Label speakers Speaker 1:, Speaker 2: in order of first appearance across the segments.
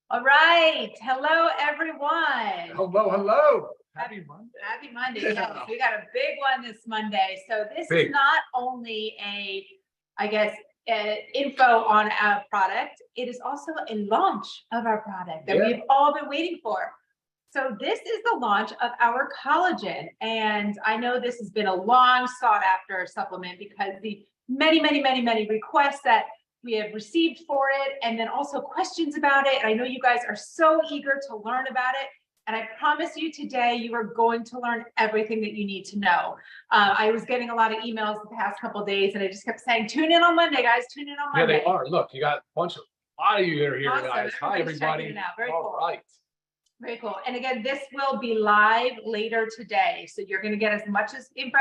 Speaker 1: All right. Hello, everyone.
Speaker 2: Hello, hello. Happy Monday.
Speaker 1: Happy Monday.
Speaker 2: Yeah.
Speaker 1: Yes, we got a big one this Monday. So this
Speaker 2: Big.
Speaker 1: is not only info on our product. It is also a launch of our product that we've all been waiting for. So this is the launch of our collagen. And I know this has been a long sought after supplement because the many requests that we have received for it, and then also questions about it. And I know you guys are so eager to learn about it. And I promise you today, you are going to learn everything that you need to know. I was getting a lot of emails the past couple of days, and I just kept saying, tune in on Monday, guys, tune in on Monday.
Speaker 2: Yeah, they are. Look, you got a lot of you that are here,
Speaker 1: Awesome.
Speaker 2: guys. Hi, everybody.
Speaker 1: Very
Speaker 2: all
Speaker 1: cool.
Speaker 2: right.
Speaker 1: Very cool. And again, this will be live later today. So you're going to get as much info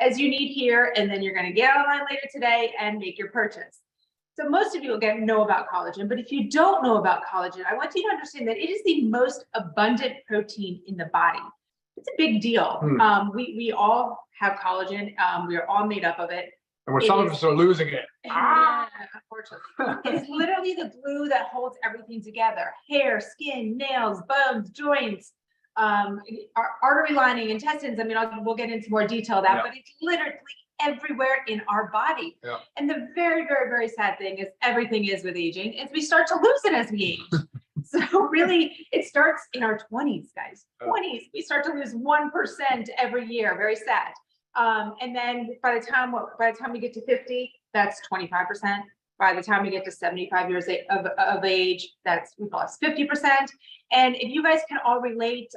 Speaker 1: as you need here, and then you're going to get online later today and make your purchase. So most of you will know about collagen, but if you don't know about collagen, I want you to understand that it is the most abundant protein in the body. It's a big deal. We all have collagen. We are all made up of it.
Speaker 2: And some of us are losing it.
Speaker 1: Yeah, unfortunately. It is literally the glue that holds everything together. Hair, skin, nails, bones, joints, our artery lining, intestines. I mean, we'll get into more detail of that, but it's literally everywhere in our body. And the very sad thing is everything is with aging is we start to lose it as we age. So really it starts in our 20s, guys. 20s, we start to lose 1% every year. Very sad. And then by the time we get to 50, that's 25%. By the time we get to 75 years of age, we've lost 50%. And if you guys can all relate,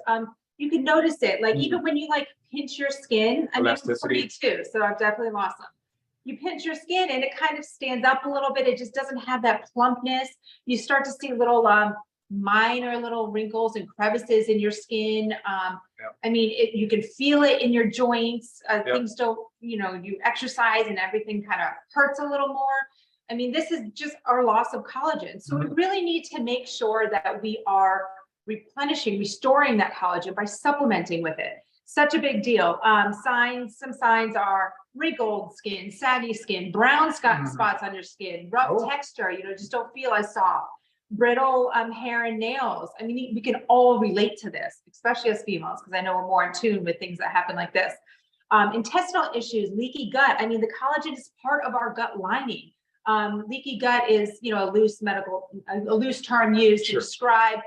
Speaker 1: you can notice it, like even when you pinch your skin. I mean, 42, so I've definitely lost some. You pinch your skin and it kind of stands up a little bit. It just doesn't have that plumpness. You start to see little minor little wrinkles and crevices in your skin. I mean, you can feel it in your joints. Things don't, you exercise and everything kind of hurts a little more. I mean, this is just our loss of collagen. So we really need to make sure that we are restoring that collagen by supplementing with it. Such a big deal. Some signs are wrinkled skin, saggy skin, brown spots on your skin, rough texture, just don't feel as soft, brittle hair and nails. I mean, we can all relate to this, especially as females, because I know we're more in tune with things that happen like this. Intestinal issues, leaky gut. I mean, the collagen is part of our gut lining. Leaky gut is, a loose term used to describe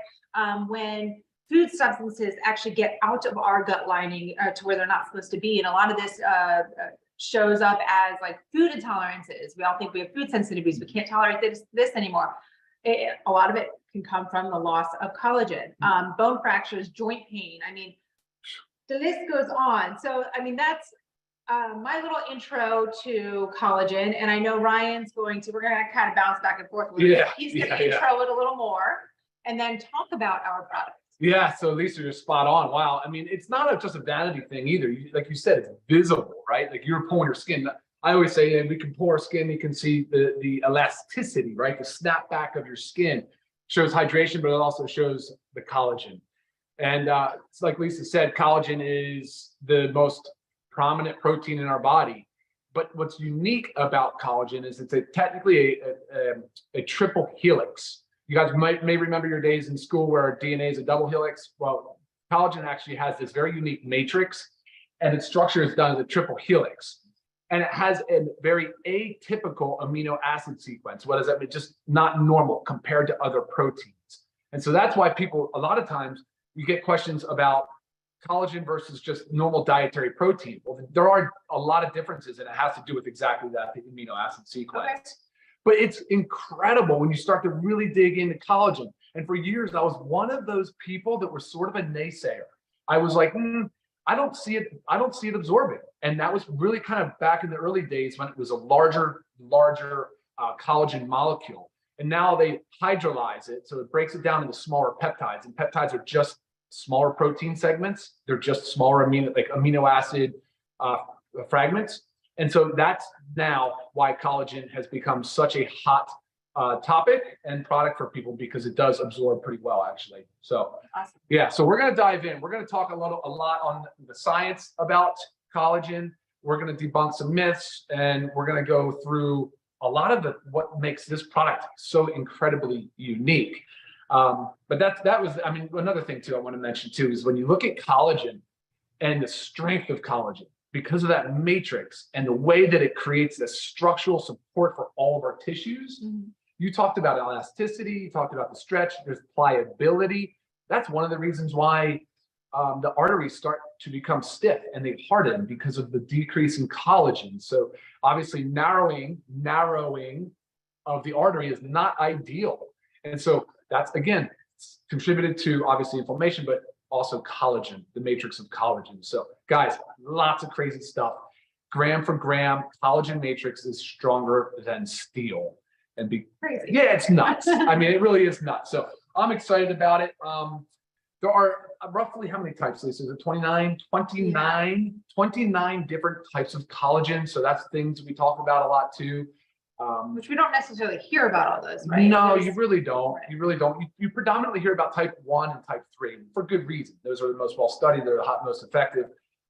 Speaker 1: when food substances actually get out of our gut lining to where they're not supposed to be. And a lot of this shows up as food intolerances. We all think we have food sensitivities. We can't tolerate this anymore. A lot of it can come from the loss of collagen. Bone fractures, joint pain. I mean, the list goes on. So, I mean, that's my little intro to collagen. And I know Ryan's we're going to kind of bounce back and forth with it. He's going to intro it a little more and then talk about our product.
Speaker 2: Yeah, so Lisa, you're spot on. Wow. I mean, it's not just a vanity thing either. Like you said, it's visible, right? Like you're pulling your skin. I always say we can pull our skin. You can see the elasticity, right? The snapback of your skin shows hydration, but it also shows the collagen. And it's like Lisa said, collagen is the most prominent protein in our body. But what's unique about collagen is it's technically a triple helix. You guys may remember your days in school where DNA is a double helix. Well, collagen actually has this very unique matrix, and its structure is done as a triple helix. And it has a very atypical amino acid sequence. What does that mean? Just not normal compared to other proteins. And so that's why people, a lot of times, you get questions about collagen versus just normal dietary protein. Well, there are a lot of differences, and it has to do with exactly that, the amino acid sequence. Okay. But it's incredible when you start to really dig into collagen. And for years, I was one of those people that was sort of a naysayer. I was like, I don't see it absorbing. And that was really kind of back in the early days when it was a larger collagen molecule. And now they hydrolyze it. So it breaks it down into smaller peptides. And peptides are just smaller protein segments. They're just smaller amino acid fragments. And so that's now why collagen has become such a hot topic and product for people, because it does absorb pretty well, actually. So awesome. Yeah, so we're going to dive in. We're going to talk a lot on the science about collagen. We're going to debunk some myths, and we're going to go through a lot of what makes this product so incredibly unique. But that was, I mean, another thing too I want to mention too is when you look at collagen and the strength of collagen, because of that matrix and the way that it creates this structural support for all of our tissues. You talked about elasticity, you talked about the stretch, there's pliability. That's one of the reasons why the arteries start to become stiff and they harden because of the decrease in collagen. So obviously narrowing of the artery is not ideal. And so that's, again, contributed to obviously inflammation, but also collagen, the matrix of collagen. So guys, lots of crazy stuff. Gram for gram, collagen matrix is stronger than steel. And
Speaker 1: Crazy.
Speaker 2: Yeah, it's nuts. I mean, it really is nuts. So I'm excited about it. There are roughly how many types, Lisa? Is it 29? 29 different types of collagen. So that's things we talk about a lot too.
Speaker 1: Which we don't necessarily hear about all those, right?
Speaker 2: No, you really don't. You really don't. You predominantly hear about type 1 and type 3 for good reason. Those are the most well studied. They're the most effective.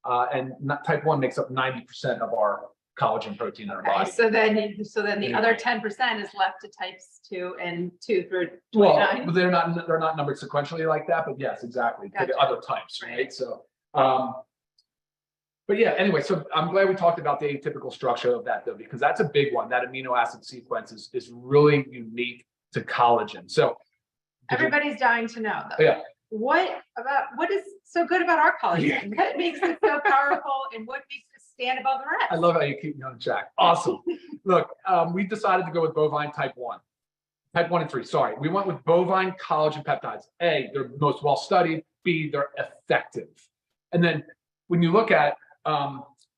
Speaker 2: And type 1 makes up 90% of our collagen protein in our body.
Speaker 1: So then the other 10% is left to types 2 and 2 through 29.
Speaker 2: Well, they're not numbered sequentially like that, but yes, exactly. For the other types, right? So, but yeah, anyway, so I'm glad we talked about the atypical structure of that though, because that's a big one. That amino acid sequence is really unique to collagen. So
Speaker 1: everybody's dying to know though.
Speaker 2: Yeah.
Speaker 1: What is so good about our collagen?
Speaker 2: Yeah.
Speaker 1: What makes it so powerful and what makes it stand above the rest?
Speaker 2: I love how you keep me on track. Awesome. Look, we decided to go with bovine type 1 and 3. Sorry, we went with bovine collagen peptides. A, they're most well studied. B, they're effective. And then when you look at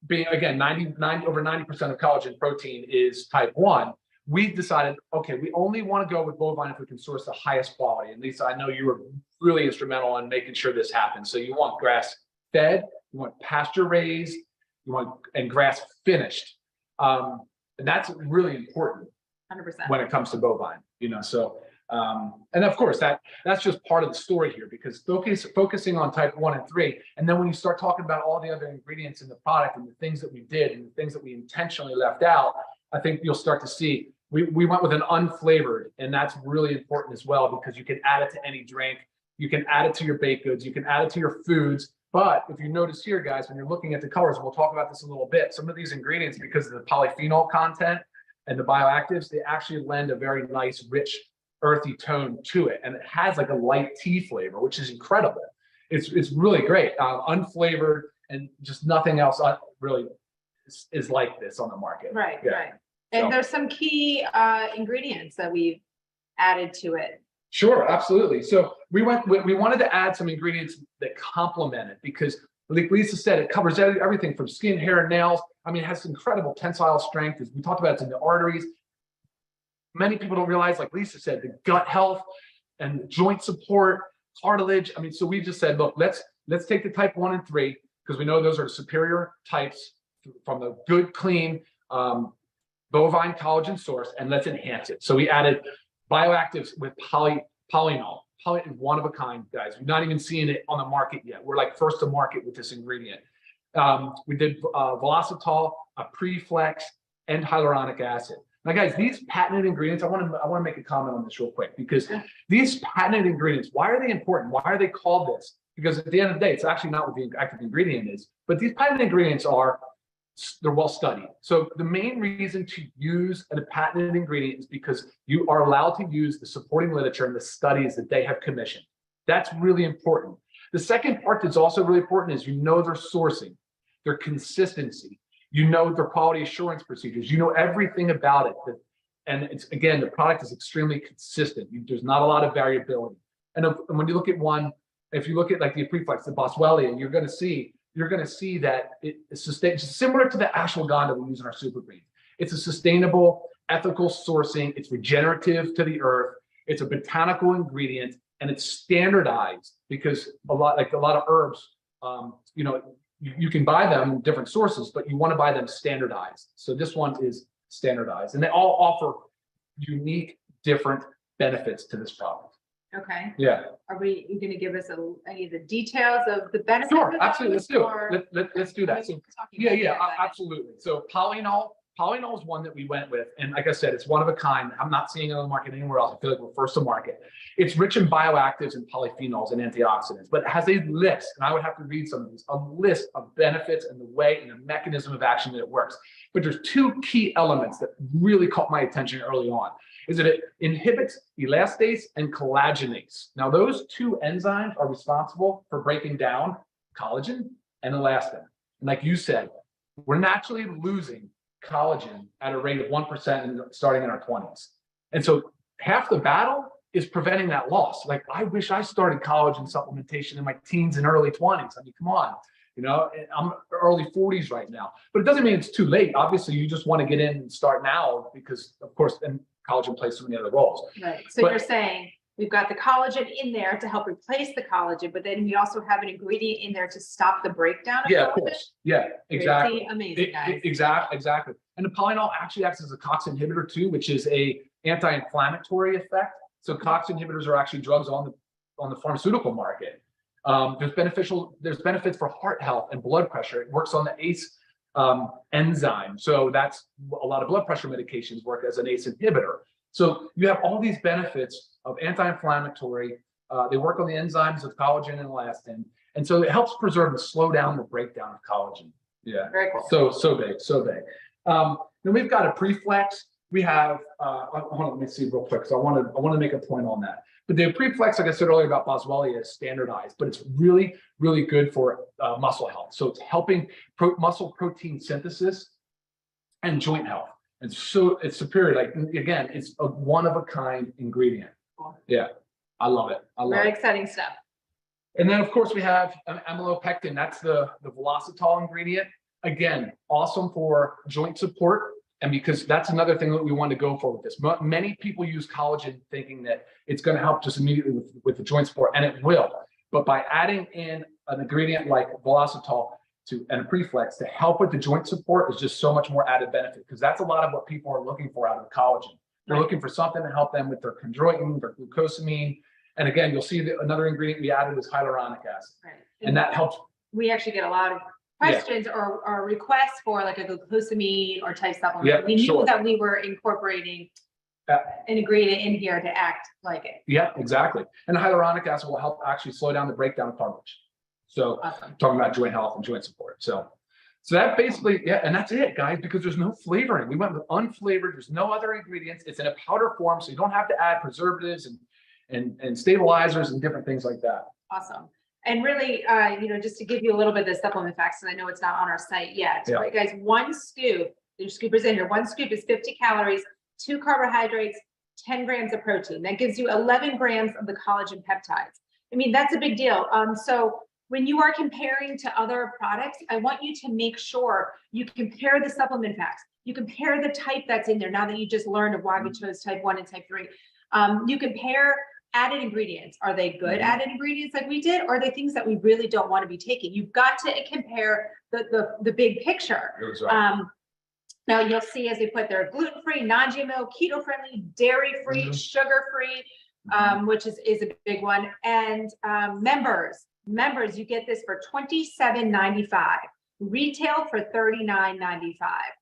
Speaker 2: being, again, over 90% of collagen protein is type 1, we decided, okay, we only want to go with bovine if we can source the highest quality. And Lisa, I know you were really instrumental in making sure this happens. So you want grass fed, you want pasture raised, and grass finished. And that's really important
Speaker 1: 100%.
Speaker 2: when it comes to bovine, so, and of course that's just part of the story here, because focusing on type 1 and 3. And then when you start talking about all the other ingredients in the product and the things that we did and the things that we intentionally left out, I think you'll start to see we went with an unflavored, and that's really important as well, because you can add it to any drink, you can add it to your baked goods, you can add it to your foods. But if you notice here, guys, when you're looking at the colors, and we'll talk about this a little bit, some of these ingredients, because of the polyphenol content and the bioactives, they actually lend a very nice, rich, earthy tone to it. And it has like a light tea flavor, which is incredible. It's really great, unflavored, and just nothing else really is like this on the market.
Speaker 1: Right,
Speaker 2: Yeah.
Speaker 1: right. And there's some key ingredients that we've added to it.
Speaker 2: Sure, absolutely. So we wanted to add some ingredients that complement it, because like Lisa said, it covers everything from skin, hair, and nails. I mean, it has incredible tensile strength. As we talked about, it's in the arteries. Many people don't realize, like Lisa said, the gut health and joint support, cartilage. I mean, so we just said, look, let's take the type 1 and 3, because we know those are superior types from the good, clean bovine collagen source, and let's enhance it. So we added bioactives with polyphenol. Poly is one of a kind, guys. We're not even seeing it on the market yet. We're like first to market with this ingredient. We did velocitol, a preflex, and hyaluronic acid. Now, guys, these patented ingredients, I want to make a comment on this real quick, because these patented ingredients, why are they important? Why are they called this? Because at the end of the day, it's actually not what the active ingredient is, but these patented ingredients they're well studied. So the main reason to use a patented ingredient is because you are allowed to use the supporting literature and the studies that they have commissioned. That's really important. The second part that's also really important is their sourcing, their consistency, their quality assurance procedures, everything about it. And it's, again, the product is extremely consistent. There's not a lot of variability. And when you look at one, if you look at like the preflex, the Boswellia, you're going to see that it's similar to the ashwagandha we use in our super greens. It's a sustainable, ethical sourcing. It's regenerative to the earth. It's a botanical ingredient, and it's standardized, because a lot of herbs, you can buy them in different sources, but you want to buy them standardized. So this one is standardized, and they all offer unique, different benefits to this product.
Speaker 1: Okay.
Speaker 2: Yeah.
Speaker 1: Are you going to give us any of the details of the benefits?
Speaker 2: Sure, absolutely. Let's do it. Let's do that. So,
Speaker 1: Yeah,
Speaker 2: absolutely. So polyphenol Polynol is one that we went with. And like I said, it's one of a kind. I'm not seeing it on the market anywhere else. I feel like we're first to market. It's rich in bioactives and polyphenols and antioxidants, but it has a list, and I would have to read some of these, a list of benefits and the way and the mechanism of action that it works. But there's two key elements that really caught my attention early on, is that it inhibits elastase and collagenase. Now, those two enzymes are responsible for breaking down collagen and elastin. And like you said, we're naturally losing collagen at a rate of 1% starting in our 20s. And so half the battle is preventing that loss. Like, I wish I started collagen supplementation in my teens and early 20s. I mean, come on, you know, I'm early 40s right now, but it doesn't mean it's too late. Obviously, you just want to get in and start now because, of course, and collagen plays so many other roles.
Speaker 1: Right. So you're saying we've got the collagen in there to help replace the collagen, but then we also have an ingredient in there to stop the breakdown of
Speaker 2: Yeah,
Speaker 1: collagen?
Speaker 2: of course. Yeah, exactly.
Speaker 1: Pretty amazing, guys.
Speaker 2: Exactly. And the polynol actually acts as a COX inhibitor too, which is a anti-inflammatory effect. So COX inhibitors are actually drugs on the pharmaceutical market. There's benefits for heart health and blood pressure. It works on the ACE enzyme. So that's a lot of blood pressure medications work as an ACE inhibitor. So you have all these benefits of anti-inflammatory. They work on the enzymes of collagen and elastin. And so it helps preserve and slow down the breakdown of collagen. Yeah.
Speaker 1: Very cool.
Speaker 2: So big. Then we've got a preflex. We have, hold on, let me see real quick. So I want to make a point on that. But the preflex, like I said earlier about Boswellia, is standardized, but it's really, really good for muscle health. So it's helping muscle protein synthesis and joint health. And so it's superior. Like, again, it's a one-of-a-kind ingredient.
Speaker 1: Cool.
Speaker 2: Yeah, I love it.
Speaker 1: Very exciting stuff.
Speaker 2: And then, of course, we have amylopectin. That's the velocitol ingredient. Again, awesome for joint support. And because that's another thing that we want to go for with this. Many people use collagen thinking that it's going to help just immediately with the joint support, and it will. But by adding in an ingredient like velocitol and a preflex to help with the joint support is just so much more added benefit, because that's a lot of what people are looking for out of collagen. They're looking for something to help them with their chondroitin, their glucosamine. And again, you'll see that another ingredient we added is hyaluronic acid.
Speaker 1: Right.
Speaker 2: And that helps.
Speaker 1: We actually get a lot of questions or requests for like a glucosamine or type supplement.
Speaker 2: Yeah,
Speaker 1: we knew
Speaker 2: sure.
Speaker 1: that we were incorporating an ingredient in here to act like it.
Speaker 2: Yeah, exactly. And hyaluronic acid will help actually slow down the breakdown of cartilage. So
Speaker 1: Awesome.
Speaker 2: talking about joint health and joint support. So that basically, and that's it, guys, because there's no flavoring. We went with unflavored. There's no other ingredients. It's in a powder form, so you don't have to add preservatives and stabilizers and different things like that.
Speaker 1: Awesome. And really, just to give you a little bit of the supplement facts, and I know it's not on our site yet, right, guys? One scoop, there's scoopers in here. One scoop is 50 calories, 2 carbohydrates, 10 grams of protein. That gives you 11 grams of the collagen peptides. I mean, that's a big deal. So when you are comparing to other products, I want you to make sure you compare the supplement facts. You compare the type that's in there now that you just learned of why we chose type 1 and type 3. You compare added ingredients. Are they good added ingredients like we did? Or are they things that we really don't want to be taking? You've got to compare the big picture.
Speaker 2: Right.
Speaker 1: Now you'll see as they put there, gluten-free, non-GMO, keto-friendly, dairy-free, sugar-free, which is a big one. And members, you get this for $27.95. Retail for $39.95.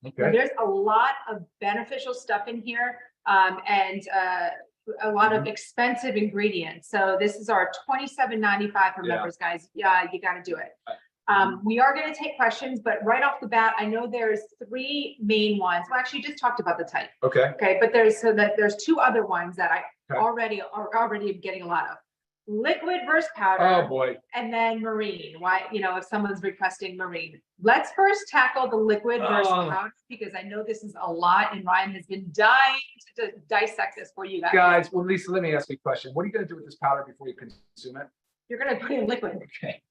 Speaker 2: Okay.
Speaker 1: So there's a lot of beneficial stuff in here. And a lot of expensive ingredients. So this is our $27.95 for members, guys. Yeah, you got to do it. We are going to take questions, but right off the bat, I know there's 3 main ones. Well, actually, you just talked about the type. Okay, but there's 2 other ones that I already am getting a lot of. Liquid versus powder.
Speaker 2: Oh boy.
Speaker 1: And then marine. Why, if someone's requesting marine. Let's first tackle the liquid versus powder, because I know this is a lot and Ryan has been dying to dissect this for you guys.
Speaker 2: Guys, well, Lisa, let me ask you a question. What are you going to do with this powder before you consume it?
Speaker 1: You're going to put it in liquid.
Speaker 2: Okay.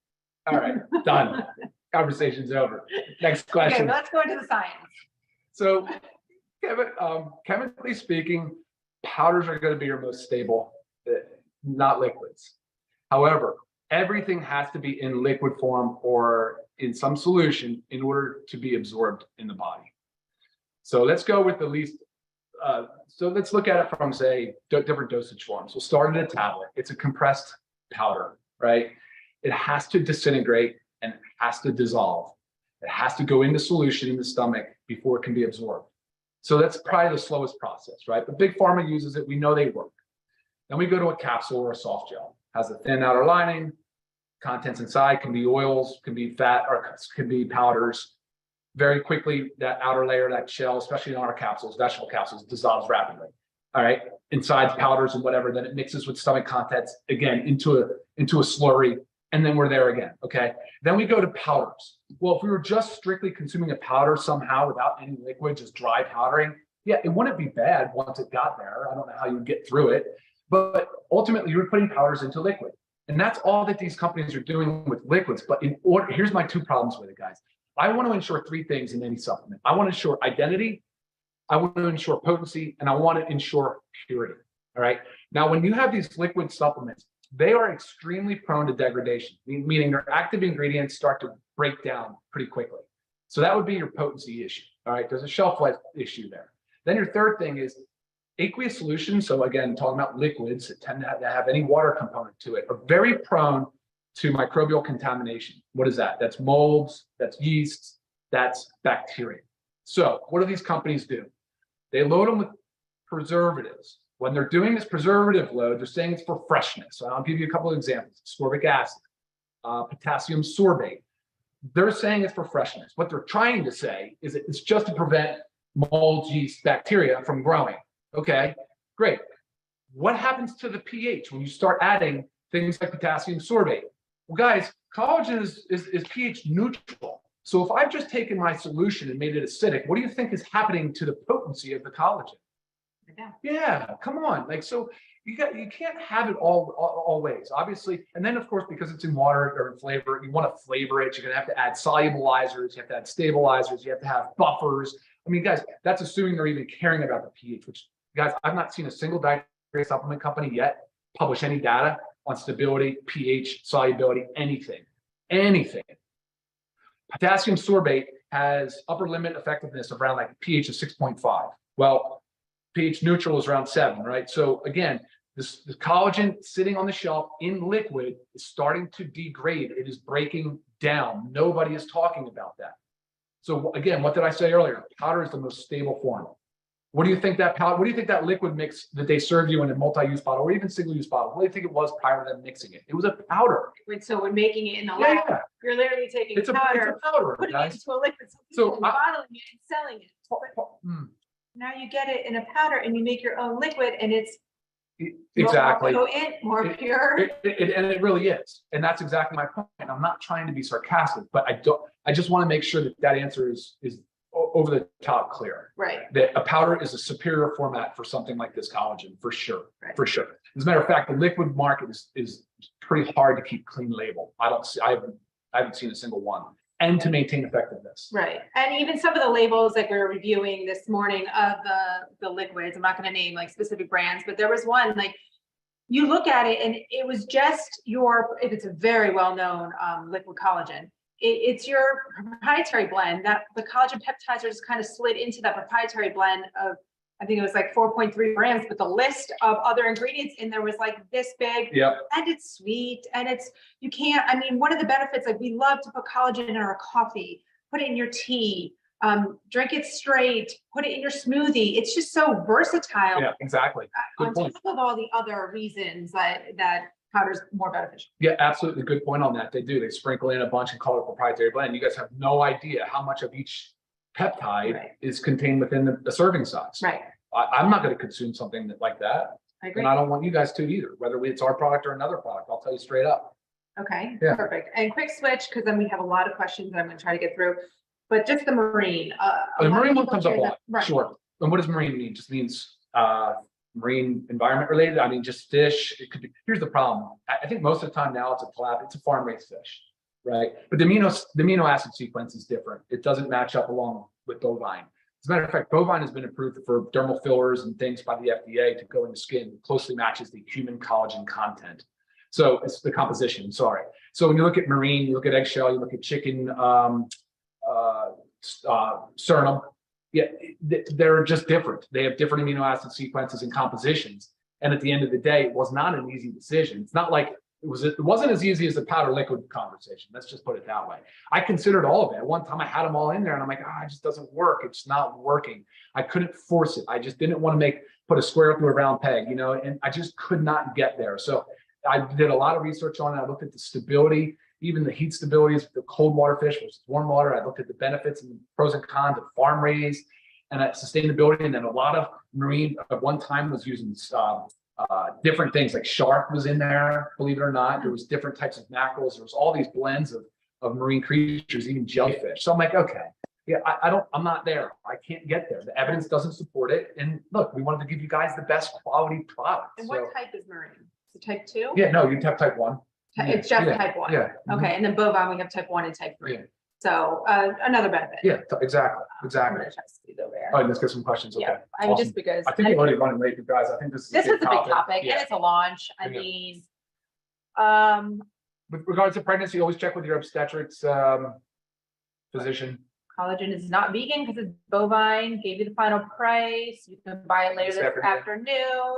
Speaker 2: All right. Done. Conversation's over. Next question.
Speaker 1: Okay, let's go into the science.
Speaker 2: So, chemically speaking, powders are going to be your most stable, not liquids. However, everything has to be in liquid form or in some solution in order to be absorbed in the body. So let's go with the least, so let's look at it from, say, different dosage forms. We'll start at a tablet. It's a compressed powder, right? It has to disintegrate and it has to dissolve. It has to go into solution in the stomach before it can be absorbed. So that's probably the slowest process, right? But Big Pharma uses it. We know they work. Then we go to a capsule or a soft gel. Has a thin outer lining. Contents inside can be oils, can be fat, or can be powders. Very quickly, that outer layer, that shell, especially in our capsules, vegetable capsules, dissolves rapidly. All right, inside powders and whatever, then it mixes with stomach contents again into a slurry, and then we're there again. Okay, then we go to powders. Well, if we were just strictly consuming a powder somehow without any liquid, just dry powdering, yeah, it wouldn't be bad once it got there. I don't know how you would get through it, but ultimately you're putting powders into liquid. And that's all that these companies are doing with liquids. But in order, here's my two problems with it, guys. I want to ensure three things in any supplement. I want to ensure identity, I want to ensure potency, and I want to ensure purity. All right. Now, when you have these liquid supplements, they are extremely prone to degradation, meaning their active ingredients start to break down pretty quickly. So that would be your potency issue. All right. There's a shelf life issue there. Then your third thing is aqueous solutions. So again, talking about liquids that tend to have any water component to it, are very prone to microbial contamination. What is that? That's molds, that's yeasts, that's bacteria. So what do these companies do? They load them with preservatives. When they're doing this preservative load, they're saying it's for freshness. So I'll give you a couple of examples. Ascorbic acid, potassium sorbate. They're saying it's for freshness. What they're trying to say is that it's just to prevent mold, yeast, bacteria from growing. Okay, great. What happens to the pH when you start adding things like potassium sorbate? Well, guys, collagen is pH neutral. So if I've just taken my solution and made it acidic, what do you think is happening to the potency of the collagen? Yeah, come on. Like, so you can't have it all ways, obviously. And then of course, because it's in water or in flavor, you want to flavor it. You're gonna have to add solubilizers, you have to add stabilizers, you have to have buffers. I mean, guys, that's assuming they're even caring about the pH, which, guys, I've not seen a single dietary supplement company yet publish any data on stability, pH, solubility, anything. Potassium sorbate has upper limit effectiveness of around like pH of 6.5. Well, pH neutral is around 7, right? So again, this collagen sitting on the shelf in liquid is starting to degrade. It is breaking down. Nobody is talking about that. So again, what did I say earlier? Powder is the most stable form. What do you think that powder, what do you think that liquid mix that they served you in a multi-use bottle or even single-use bottle, what do you think it was prior to them mixing it? It was a powder.
Speaker 1: Wait, so when making it in the lab,
Speaker 2: Yeah.
Speaker 1: you're literally taking
Speaker 2: It's a
Speaker 1: powder,
Speaker 2: powder,
Speaker 1: putting
Speaker 2: guys.
Speaker 1: it into a liquid solution, bottling it and selling it. Now you get it in a powder and you make your own liquid and it's
Speaker 2: Exactly.
Speaker 1: more potent, more pure.
Speaker 2: And it really is. And that's exactly my point. I'm not trying to be sarcastic, but I just want to make sure that that answer is over the top clear.
Speaker 1: Right.
Speaker 2: That a powder is a superior format for something like this collagen, for sure.
Speaker 1: Right.
Speaker 2: For sure. As a matter of fact, the liquid market is pretty hard to keep clean label. I haven't seen a single one. And to maintain effectiveness.
Speaker 1: Right. And even some of the labels that we were reviewing this morning of the liquids, I'm not going to name like specific brands, but there was one, like you look at it and it was just if it's a very well-known liquid collagen, it's your proprietary blend that the collagen peptides kind of slid into that proprietary blend of, I think it was like 4.3 grams, but the list of other ingredients in there was like this big.
Speaker 2: Yep.
Speaker 1: And it's sweet and you can't, I mean, one of the benefits, like we love to put collagen in our coffee, put it in your tea, drink it straight, put it in your smoothie. It's just so versatile.
Speaker 2: Yeah, exactly. Good
Speaker 1: on
Speaker 2: point.
Speaker 1: top of all the other reasons that powder's more beneficial.
Speaker 2: Yeah, absolutely. Good point on that. They do. They sprinkle in a bunch and call it proprietary blend. You guys have no idea how much of each peptide is contained within the serving size.
Speaker 1: Right.
Speaker 2: I'm not going to consume something like that.
Speaker 1: I agree.
Speaker 2: And I don't want you guys to either, whether it's our product or another product. I'll tell you straight up.
Speaker 1: Okay,
Speaker 2: Yeah.
Speaker 1: perfect. And quick switch, because then we have a lot of questions that I'm going to try to get through. But just the marine.
Speaker 2: The marine one comes up a lot.
Speaker 1: Right.
Speaker 2: Sure. And what does marine mean? Just means marine environment related. I mean, just fish. It could be. Here's the problem. I think most of the time now it's a farm-raised fish, right? But the amino acid sequence is different. It doesn't match up along with bovine. As a matter of fact, bovine has been approved for dermal fillers and things by the FDA to go into skin. It closely matches the human collagen content. So it's the composition, sorry. So when you look at marine, you look at eggshell, you look at chicken, sternum, yeah, they're just different. They have different amino acid sequences and compositions. And at the end of the day, it was not an easy decision. It's not like it wasn't as easy as the powder liquid conversation. Let's just put it that way. I considered all of it. At one time I had them all in there and I'm like, it just doesn't work. It's not working. I couldn't force it. I just didn't want to put a square through a round peg, and I just could not get there. So I did a lot of research on it. I looked at the stability, even the heat stabilities of the cold water fish versus warm water. I looked at the benefits and the pros and cons of farm raised and sustainability. And then a lot of marine at one time was using different things, like shark was in there, believe it or not. There was different types of mackerels. There was all these blends of marine creatures, even jellyfish. So I'm like, okay, yeah, I'm not there. I can't get there. The evidence doesn't support it. And look, we wanted to give you guys the best quality product.
Speaker 1: And what type is marine? Is it type 2?
Speaker 2: Yeah, no, you have type 1.
Speaker 1: It's just type 1.
Speaker 2: Yeah.
Speaker 1: Okay, and then bovine, we have type 1 and type 3.
Speaker 2: Yeah.
Speaker 1: So another benefit.
Speaker 2: Yeah, exactly.
Speaker 1: I'm gonna try to squeeze over there.
Speaker 2: Oh, let's get some questions. Okay.
Speaker 1: Yeah, I mean,
Speaker 2: Awesome.
Speaker 1: just because
Speaker 2: I think we're already running late, you guys. I think this is
Speaker 1: this is a big topic
Speaker 2: Yeah.
Speaker 1: and it's a launch. I
Speaker 2: Yeah.
Speaker 1: mean,
Speaker 2: With regards to pregnancy, always check with your obstetrics physician.
Speaker 1: collagen is not vegan because it's bovine. Gave you the final price. You can buy it later this afternoon.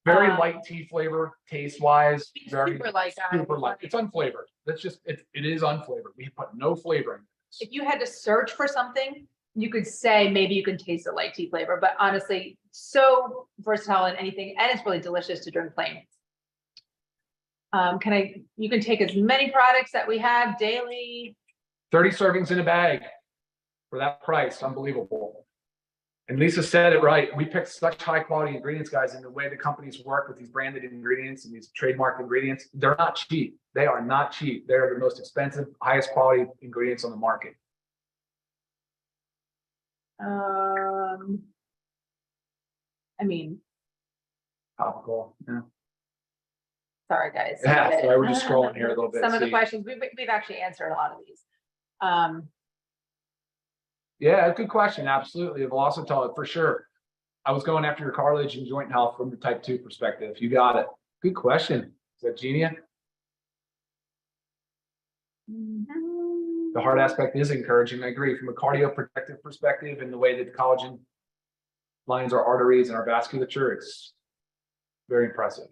Speaker 2: Very light tea flavor, taste wise. Very
Speaker 1: Super light, guys.
Speaker 2: super light. It's unflavored. That's just it is unflavored. We put no flavor in this.
Speaker 1: If you had to search for something, you could say maybe you can taste the light tea flavor, but honestly, so versatile in anything, and it's really delicious to drink plain. You can take as many products that we have daily.
Speaker 2: 30 servings in a bag for that price. Unbelievable. And Lisa said it right. We picked such high quality ingredients, guys, and the way the companies work with these branded ingredients and these trademarked ingredients, they're not cheap. They are not cheap. They're the most expensive, highest quality ingredients on the market.
Speaker 1: I mean,
Speaker 2: Topical. Yeah.
Speaker 1: sorry, guys.
Speaker 2: Yeah, sorry, we're just scrolling here a little bit.
Speaker 1: Some of the
Speaker 2: See.
Speaker 1: questions, we've actually answered a lot of these.
Speaker 2: Yeah, good question. Absolutely. Velocitol, for sure. I was going after your cartilage and joint health from the type 2 perspective. You got it. Good question. Is that Genia? The heart aspect is encouraging. I agree. From a cardioprotective perspective and the way that the collagen lines our arteries and our vasculature, it's very impressive.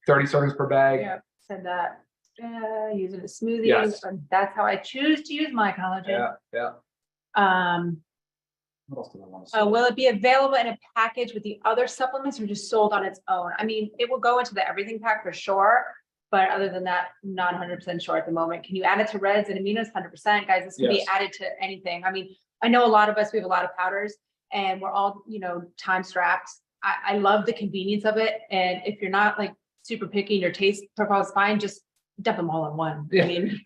Speaker 2: 30 servings per bag.
Speaker 1: Yeah, said that. Using a smoothie.
Speaker 2: Yes.
Speaker 1: That's how I choose to use my collagen.
Speaker 2: Yeah, yeah. What else do I want to say?
Speaker 1: Will it be available in a package with the other supplements or just sold on its own? I mean, it will go into the everything pack for sure, but other than that, not 100% sure at the moment. Can you add it to reds and aminos? 100%, guys. This can be
Speaker 2: Yes.
Speaker 1: added to anything. I mean, I know a lot of us, we have a lot of powders and we're all, time strapped. I love the convenience of it. And if you're not like super picky and your taste profile is fine, just dump them all in one.
Speaker 2: Yeah.
Speaker 1: I mean,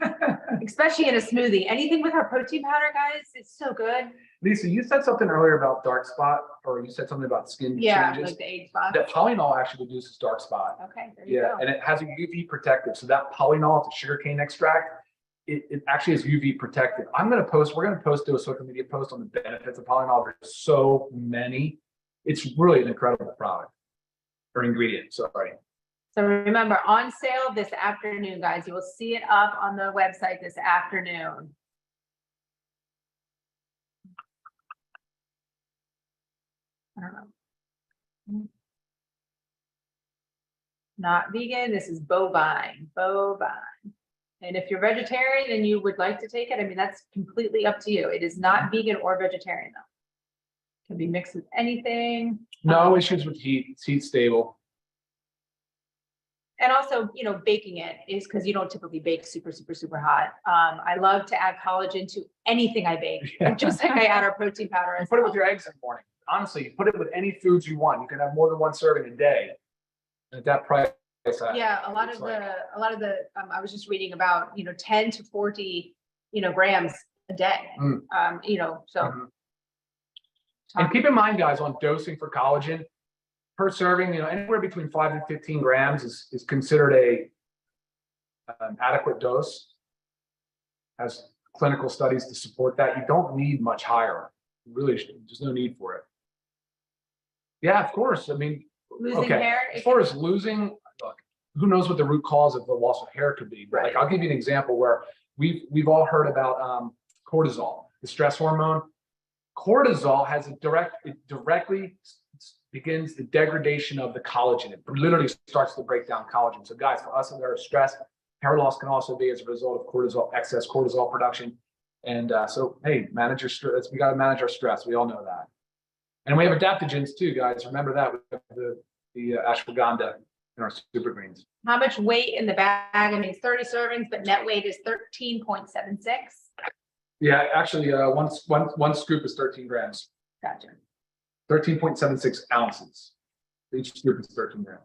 Speaker 1: especially in a smoothie, anything with our protein powder, guys, it's so good.
Speaker 2: Lisa, you said something earlier about dark spot, or you said something about skin
Speaker 1: Yeah,
Speaker 2: changes.
Speaker 1: like the age spot.
Speaker 2: That polynol actually reduces dark spot.
Speaker 1: Okay, there you
Speaker 2: Yeah,
Speaker 1: go.
Speaker 2: and it has a UV protective. So that polynol, it's a sugarcane extract, it actually is UV protective. We're gonna post do a social media post on the benefits of polynol. There's so many. It's really an incredible product or ingredient, sorry.
Speaker 1: So remember, on sale this afternoon, guys. You will see it up on the website this afternoon. I don't know. Not vegan, this is bovine. And if you're vegetarian and you would like to take it, I mean, that's completely up to you. It is not vegan or vegetarian though. Can be mixed with anything.
Speaker 2: No issues with heat, it's heat stable.
Speaker 1: And also, baking it is because you don't typically bake super, super, super hot. I love to add collagen to anything I bake, just like I add our protein powder.
Speaker 2: You put it with your eggs in the morning. Honestly, you put it with any foods you want. You can have more than one serving a day. And at that price.
Speaker 1: Yeah, a lot of the, I was just reading about, 10 to 40, grams a day. So.
Speaker 2: And keep in mind, guys, on dosing for collagen, per serving, anywhere between 5 and 15 grams is considered an adequate dose. Has clinical studies to support that. You don't need much higher. Really, there's no need for it. Yeah, of course. I mean,
Speaker 1: Losing hair.
Speaker 2: As far as losing, look, who knows what the root cause of the loss of hair could be? But
Speaker 1: Right.
Speaker 2: like, I'll give you an example where we've all heard about cortisol, the stress hormone. cortisol has it directly begins the degradation of the collagen. It literally starts to break down collagen. So guys, for us that are stressed, hair loss can also be as a result of cortisol, excess cortisol production. And so, hey, manage your stress. We got to manage our stress. We all know that. And we have adaptogens too, guys. Remember that. We have the ashwagandha in our super greens.
Speaker 1: How much weight in the bag? I mean, it's 30 servings, but net weight is 13.76.
Speaker 2: Yeah, actually, one scoop is 13 grams.
Speaker 1: Gotcha.
Speaker 2: 13.76 ounces. Each scoop is 13 grams.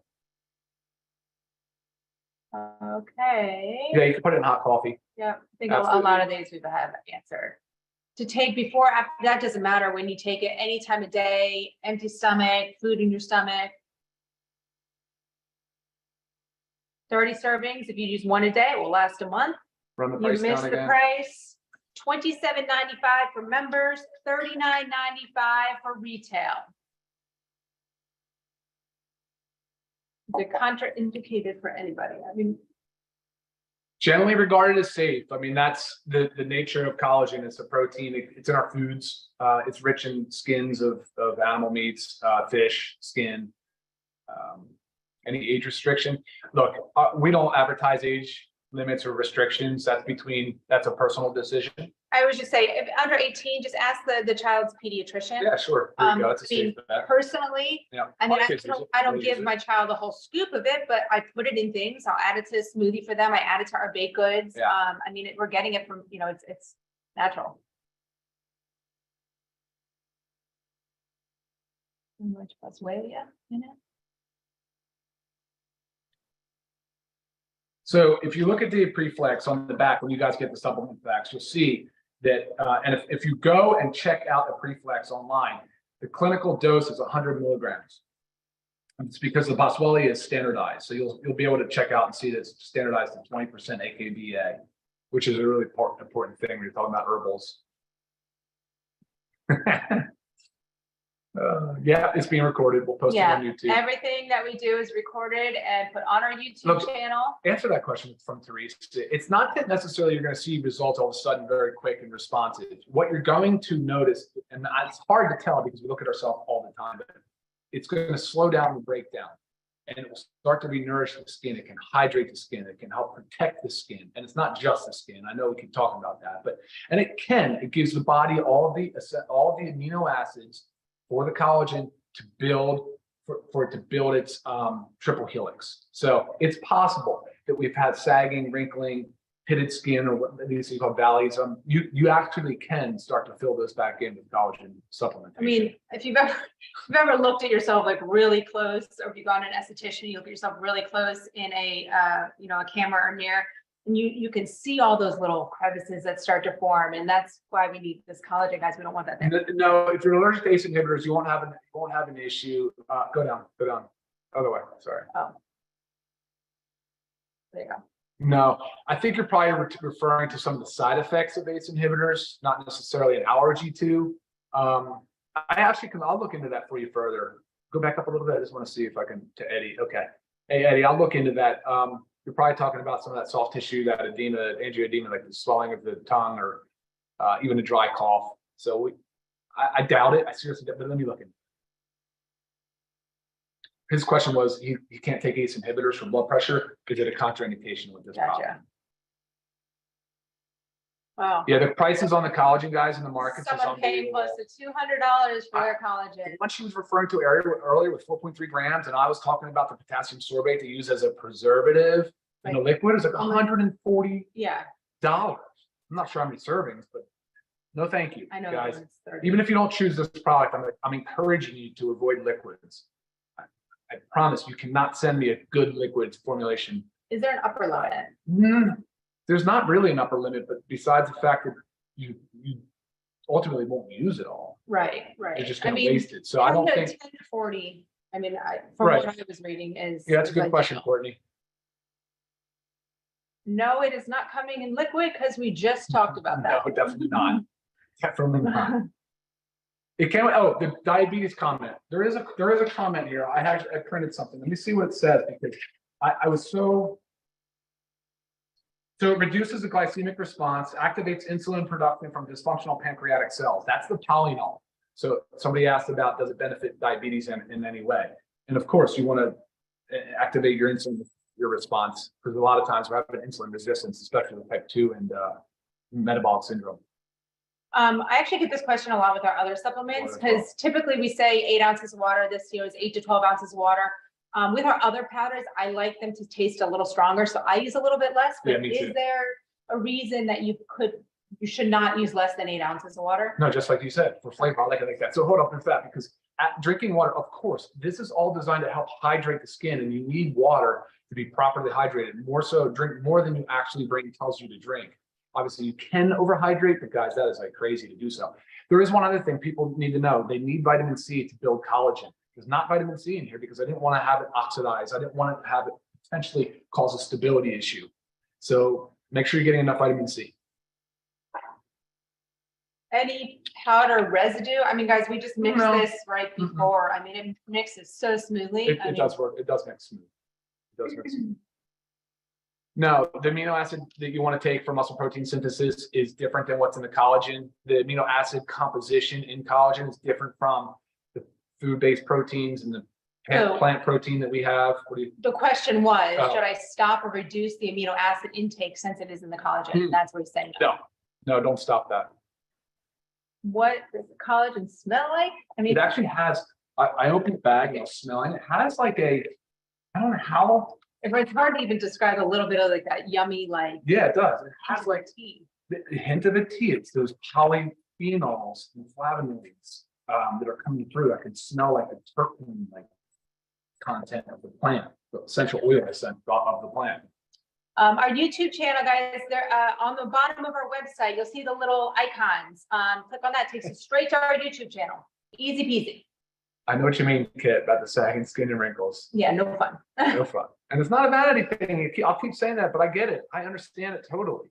Speaker 1: Okay.
Speaker 2: Yeah, you can put it in hot coffee.
Speaker 1: Yeah, I think
Speaker 2: Absolutely.
Speaker 1: a lot of these we've had answered. To take before, after, that doesn't matter when you take it any time of day, empty stomach, food in your stomach. 30 servings. If you use one a day, it will last a month.
Speaker 2: Run the
Speaker 1: You
Speaker 2: price
Speaker 1: missed
Speaker 2: down
Speaker 1: the
Speaker 2: again.
Speaker 1: price. $27.95 for members, $39.95 for retail. Is it contraindicated for anybody? I mean,
Speaker 2: Generally regarded as safe. I mean, that's the nature of collagen. It's a protein. It's in our foods. It's rich in skins of animal meats, fish, skin. Any age restriction? Look, we don't advertise age limits or restrictions. That's a personal decision.
Speaker 1: I would just say, if under 18, just ask the child's pediatrician.
Speaker 2: Yeah, sure. There you go. It's a
Speaker 1: I mean,
Speaker 2: safe bet.
Speaker 1: Personally,
Speaker 2: Yeah.
Speaker 1: I mean,
Speaker 2: My kids use it.
Speaker 1: I don't
Speaker 2: They
Speaker 1: give
Speaker 2: use
Speaker 1: my child a whole scoop of it, but I put it in things. I'll add it to a smoothie for them. I add it to our baked goods.
Speaker 2: Yeah.
Speaker 1: I mean, we're getting it from, it's natural. Much Boswellia in it.
Speaker 2: So if you look at the preflex on the back, when you guys get the supplement facts, you'll see that, and if you go and check out the preflex online, the clinical dose is 100 milligrams. And it's because the Boswellia is standardized. So you'll be able to check out and see that it's standardized at 20% AKBA, which is a really important thing when you're talking about herbals. Yeah, it's being recorded. We'll post it on YouTube.
Speaker 1: Everything that we do is recorded and put on our YouTube channel.
Speaker 2: Answer that question from Therese. It's not that necessarily you're going to see results all of a sudden very quick and responsive. What you're going to notice, and it's hard to tell because we look at ourselves all the time, but it's going to slow down the breakdown and it will start to re-nourish the skin. It can hydrate the skin. It can help protect the skin. And it's not just the skin. I know we keep talking about that, and it gives the body all the amino acids for the collagen to build, for it to build its triple helix. So it's possible that we've had sagging, wrinkling, pitted skin, or what these are called valleys. You actually can start to fill those back in with collagen supplementation.
Speaker 1: I mean, if you've ever looked at yourself like really close, or if you've gone to an esthetician, you look at yourself really close in a camera or mirror, and you can see all those little crevices that start to form, and that's why we need this collagen, guys. We don't want that there.
Speaker 2: No, if you're allergic to ACE inhibitors, you won't have an issue. Go down. Other way. Sorry.
Speaker 1: Oh, there you go.
Speaker 2: No, I think you're probably referring to some of the side effects of ACE inhibitors, not necessarily an allergy to. I'll look into that for you further. Go back up a little bit. I just want to see if I can, to Eddie. Okay. Hey, Eddie, I'll look into that. You're probably talking about some of that soft tissue, that edema, angioedema, like the swelling of the tongue, or even a dry cough. So I doubt it. I seriously doubt it, but let me look into it. His question was, he can't take ACE inhibitors for blood pressure. Is it a contraindication with this problem?
Speaker 1: Gotcha. Wow.
Speaker 2: Yeah, the prices on the collagen, guys, in the market.
Speaker 1: Someone paying close to $200 for their collagen.
Speaker 2: What she was referring to earlier with 4.3 grams, and I was talking about the potassium sorbate to use as a preservative in a liquid, is like $140.
Speaker 1: Yeah.
Speaker 2: I'm not sure how many servings, but no, thank you,
Speaker 1: I know,
Speaker 2: guys.
Speaker 1: it's 30.
Speaker 2: Even if you don't choose this product, I'm encouraging you to avoid liquids. I promise you cannot send me a good liquids formulation.
Speaker 1: Is there an upper limit?
Speaker 2: There's not really an upper limit, but besides the fact that you ultimately won't use it all.
Speaker 1: Right.
Speaker 2: You're just going to waste it. So I don't think
Speaker 1: 10 to 40. I mean, from what I was reading is.
Speaker 2: Yeah, that's a good question, Courtney.
Speaker 1: No, it is not coming in liquid because we just talked about that.
Speaker 2: No, definitely not. Definitely not. It came. Oh, the diabetes comment. There is a comment here. I printed something. Let me see what it says, because I was so. So it reduces the glycemic response, activates insulin production from dysfunctional pancreatic cells. That's the polynol. So somebody asked about, does it benefit diabetes in any way? And of course, you want to activate your insulin, your response, because a lot of times we're having insulin resistance, especially with type 2 and metabolic syndrome.
Speaker 1: I actually get this question a lot with our other supplements, because typically we say 8 ounces of water. This is 8 to 12 ounces of water. With our other powders, I like them to taste a little stronger, so I use a little bit less. But is there a reason that you should not use less than 8 ounces of water?
Speaker 2: No, just like you said, for flavor, I like it like that. So hold up with that, because drinking water, of course, this is all designed to help hydrate the skin, and you need water to be properly hydrated. More so, drink more than you actually brain tells you to drink. Obviously, you can overhydrate, but guys, that is like crazy to do so. There is one other thing people need to know. They need vitamin C to build collagen. There's not vitamin C in here because I didn't want to have it oxidize. I didn't want to have it potentially cause a stability issue. So make sure you're getting enough vitamin C.
Speaker 1: Any powder residue? I mean, guys, we just mixed this right before. I mean, it mixes so smoothly.
Speaker 2: It does work. It does mix smooth. It does mix smooth. No, the amino acid that you want to take for muscle protein synthesis is different than what's in the collagen. The amino acid composition in collagen is different from the food-based proteins and the plant protein that we have.
Speaker 1: The question was, should I stop or reduce the amino acid intake since it is in the collagen? That's what he's saying.
Speaker 2: No, don't stop that.
Speaker 1: What does the collagen smell like? I mean,
Speaker 2: it actually has, I opened the bag and I was smelling it. It has like a, I don't know how.
Speaker 1: It's hard to even describe a little bit of like that yummy, like.
Speaker 2: Yeah, it does. It has like
Speaker 1: tea.
Speaker 2: The hint of a tea. It's those polyphenols and flavonoids that are coming through. I can smell like the terpene like content of the plant, the essential oil essence of the plant.
Speaker 1: Our YouTube channel, guys, there on the bottom of our website, you'll see the little icons. Click on that, takes you straight to our YouTube channel. Easy peasy.
Speaker 2: I know what you mean, Kit, about the sagging skin and wrinkles.
Speaker 1: Yeah, no fun.
Speaker 2: No fun. And it's not a vanity thing. I'll keep saying that, but I get it. I understand it totally.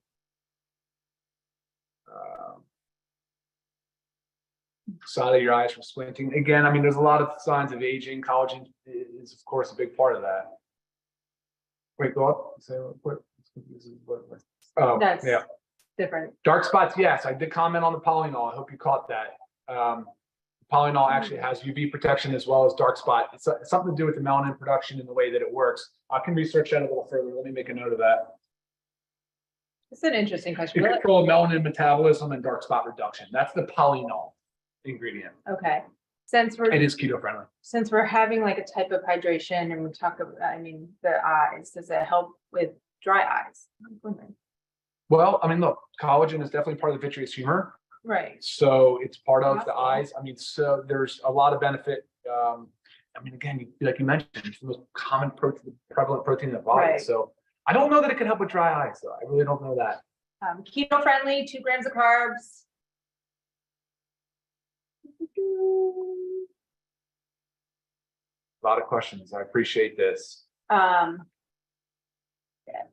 Speaker 2: Side of your eyes from squinting. Again, I mean, there's a lot of signs of aging. Collagen is, of course, a big part of that. Wait, go up. Say what? Oh,
Speaker 1: that's
Speaker 2: yeah.
Speaker 1: Different.
Speaker 2: Dark spots, yes. I did comment on the polynol. I hope you caught that. Polynol actually has UV protection as well as dark spot. It's something to do with the melanin production and the way that it works. I can research that a little further. Let me make a note of that.
Speaker 1: It's an interesting question.
Speaker 2: The control of melanin metabolism and dark spot reduction. That's the polynol ingredient.
Speaker 1: Okay. Since we're
Speaker 2: it is keto friendly.
Speaker 1: Since we're having like a type of hydration and we talk about, I mean, the eyes, does it help with dry eyes?
Speaker 2: Well, I mean, look, collagen is definitely part of the vitreous humor.
Speaker 1: Right.
Speaker 2: So it's part of the eyes. I mean, so there's a lot of benefit. I mean, again, like you mentioned, it's the most common protein, prevalent protein in the body. Right. So I don't know that it could help with dry eyes, though. I really don't know that.
Speaker 1: Keto friendly, 2 grams of carbs.
Speaker 2: A lot of questions. I appreciate this.
Speaker 1: Yeah.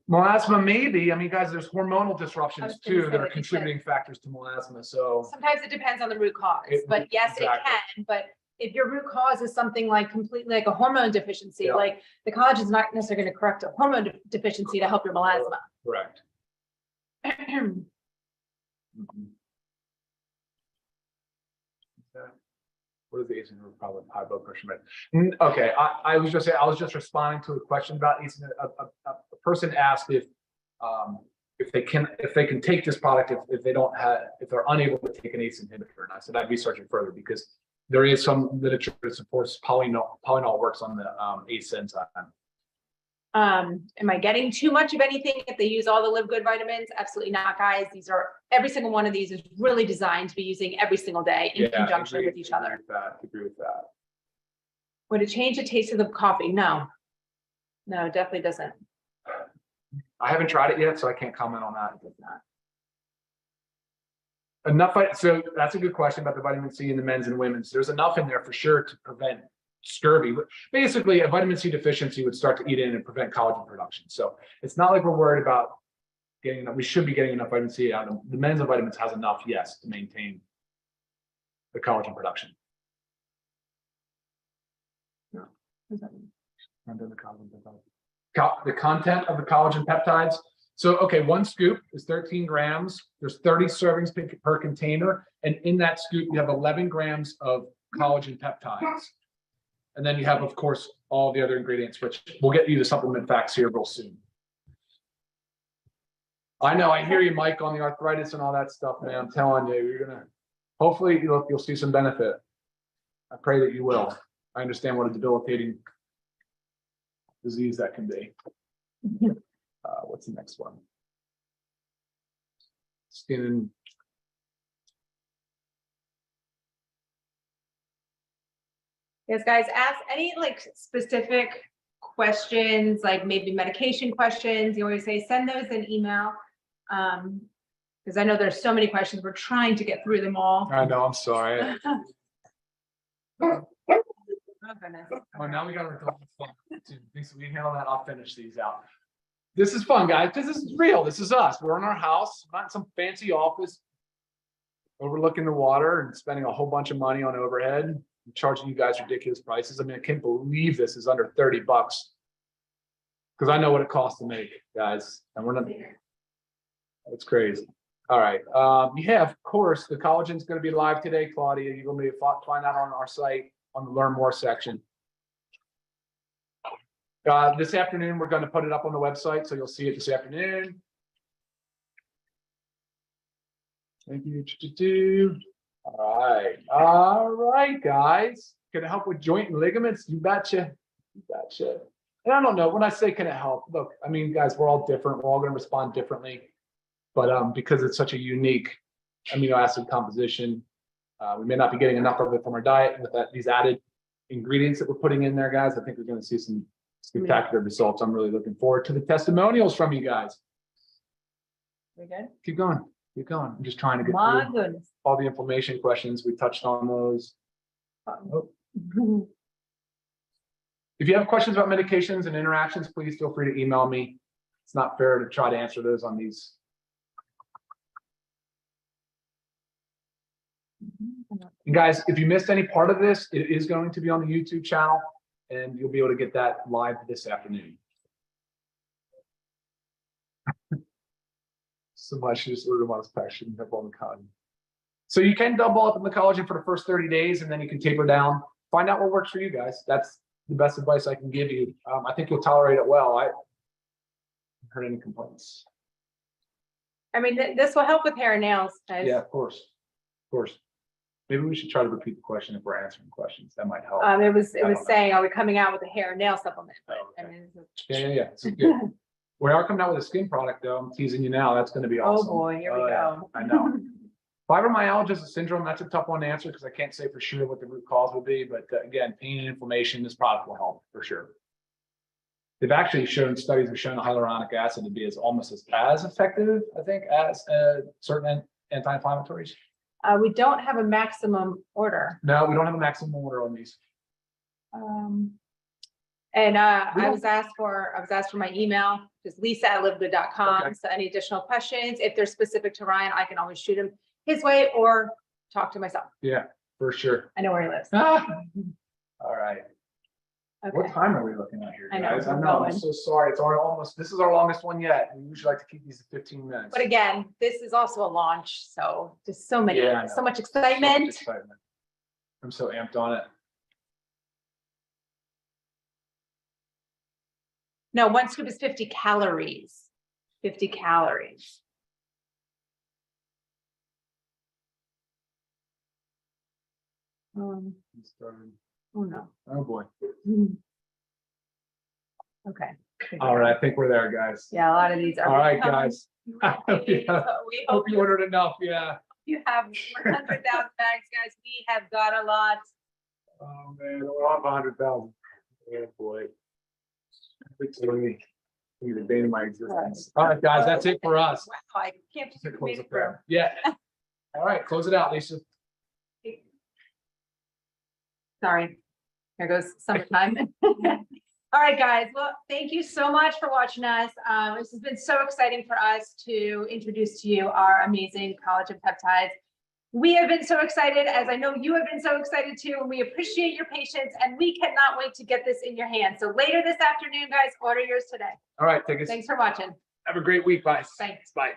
Speaker 2: Melasma, maybe. I mean, guys, there's hormonal disruptions too that are contributing factors to melasma. So
Speaker 1: sometimes it depends on the root cause, but yes, exactly. It can. But if your root cause is something like completely like a hormone deficiency, like the collagen is not necessarily going to correct a hormone deficiency to help your melasma.
Speaker 2: Correct. What is the ACE inhibitor problem with high blood pressure? Okay, I was just responding to a question about ACE. A person asked if they can take this product if they're unable to take an ACE inhibitor, and I said I'd research it further because there is some literature that supports polynol works on the ACE enzyme.
Speaker 1: Am I getting too much of anything if they use all the LiveGood vitamins? Absolutely not, guys. Every single one of these is really designed to be using every single day in conjunction with each other.
Speaker 2: Agree with that.
Speaker 1: Would it change the taste of the coffee? No, it definitely doesn't.
Speaker 2: I haven't tried it yet, so I can't comment on that. It does not. So that's a good question about the vitamin C in the men's and women's. There's enough in there for sure to prevent scurvy. Basically, a vitamin C deficiency would start to eat in and prevent collagen production. So it's not like we're worried about getting enough. We should be getting enough vitamin C out of them. The men's of vitamins has enough, yes, to maintain the collagen production. No. The content of the collagen peptides. So, okay, one scoop is 13 grams. There's 30 servings per container. And in that scoop, you have 11 grams of collagen peptides. And then you have, of course, all the other ingredients, which we'll get you the supplement facts here real soon. I know, I hear you, Mike, on the arthritis and all that stuff, man. I'm telling you, you're gonna, hopefully you'll see some benefit. I pray that you will. I understand what a debilitating disease that can be. What's the next one? Skin.
Speaker 1: Yes, guys, ask any like specific questions, like maybe medication questions. You always say, send those in email. Because I know there's so many questions. We're trying to get through them all.
Speaker 2: I know, I'm sorry.
Speaker 1: Oh, goodness.
Speaker 2: Oh, now we got to we handle that. I'll finish these out. This is fun, guys, because this is real. This is us. We're in our house, not in some fancy office, overlooking the water and spending a whole bunch of money on overhead, and charging you guys ridiculous prices. I mean, I can't believe this is under 30 bucks. Because I know what it costs to make, guys. And we're not, it's crazy. All right. Yeah, of course, the collagen is going to be live today, Claudia. You're going to be find out on our site on the Learn More section. This afternoon, we're going to put it up on the website, so you'll see it this afternoon. Thank you. All right, guys. Can it help with joint and ligaments? You betcha. You betcha. And I don't know, when I say can it help, look, I mean, guys, we're all different. We're all going to respond differently. But because it's such a unique amino acid composition, we may not be getting enough of it from our diet. With these added ingredients that we're putting in there, guys, I think we're going to see some spectacular results. I'm really looking forward to the testimonials from you guys.
Speaker 1: We good?
Speaker 2: Keep going. Keep going. I'm just trying to get
Speaker 1: My
Speaker 2: through
Speaker 1: goodness.
Speaker 2: all the inflammation questions. We touched on those. Oh. If you have questions about medications and interactions, please feel free to email me. It's not fair to try to answer those on these. And guys, if you missed any part of this, it is going to be on the YouTube channel, and you'll be able to get that live this afternoon. So much just ordered on passion up on the cotton. So you can double up in the collagen for the first 30 days, and then you can taper down. Find out what works for you guys. That's the best advice I can give you. I think you'll tolerate it well. I haven't heard any complaints.
Speaker 1: I mean, this will help with hair and nails, guys.
Speaker 2: Yeah, of course. Of course. Maybe we should try to repeat the question if we're answering questions. That might help.
Speaker 1: It was saying, are we coming out with a hair and nail supplement? But,
Speaker 2: okay.
Speaker 1: I mean,
Speaker 2: Yeah. So good. We are coming out with a skin product, though. I'm teasing you now. That's going to be awesome.
Speaker 1: Oh boy, here we go.
Speaker 2: Yeah, I know. Fibromyalgia is a syndrome. That's a tough one to answer because I can't say for sure what the root cause would be. But again, pain and inflammation, this product will help for sure. They've actually shown, studies have shown hyaluronic acid to be almost as effective, I think, as certain anti-inflammatories.
Speaker 1: We don't have a maximum order.
Speaker 2: No, we don't have a maximum order on these.
Speaker 1: I was asked for my email, just lisa@livegood.com.
Speaker 2: Okay.
Speaker 1: So any additional questions, if they're specific to Ryan, I can always shoot him his way or talk to myself.
Speaker 2: Yeah, for sure.
Speaker 1: I know where he lives.
Speaker 2: All right.
Speaker 1: Okay.
Speaker 2: What time are we looking at here,
Speaker 1: I know,
Speaker 2: guys?
Speaker 1: we're
Speaker 2: I know.
Speaker 1: going.
Speaker 2: I'm so sorry. It's already almost. This is our longest one yet. We usually like to keep these at 15 minutes.
Speaker 1: But again, this is also a launch, so just so much
Speaker 2: Yeah, I know.
Speaker 1: so much
Speaker 2: So much
Speaker 1: excitement.
Speaker 2: excitement. I'm so amped on it.
Speaker 1: No, one scoop is 50 calories. 50 calories. Oh no.
Speaker 2: Oh boy.
Speaker 1: Okay.
Speaker 2: All right. I think we're there, guys.
Speaker 1: Yeah, a lot of these are.
Speaker 2: All right,
Speaker 1: becoming
Speaker 2: guys.
Speaker 1: repeat,
Speaker 2: Yeah.
Speaker 1: so we
Speaker 2: Hope
Speaker 1: hope
Speaker 2: you ordered enough. Yeah.
Speaker 1: you have 100,000 bags, guys. We have got a lot.
Speaker 2: Oh man, we're off 100,000. Oh boy. It's really the bane of my existence. All right, guys, that's it for us.
Speaker 1: Wow, I can't
Speaker 2: Let's
Speaker 1: believe we
Speaker 2: close
Speaker 1: made
Speaker 2: up
Speaker 1: it through.
Speaker 2: there. Yeah. All right, close it out, Lisa.
Speaker 1: Sorry. Here goes summertime. All right, guys. Well, thank you so much for watching us. This has been so exciting for us to introduce to you our amazing collagen peptides. We have been so excited, as I know you have been so excited too, and we appreciate your patience, and we cannot wait to get this in your hands. So later this afternoon, guys, order yours today.
Speaker 2: All right, take us.
Speaker 1: Thanks for watching.
Speaker 2: Have a great week. Bye.
Speaker 1: Thanks.
Speaker 2: Bye.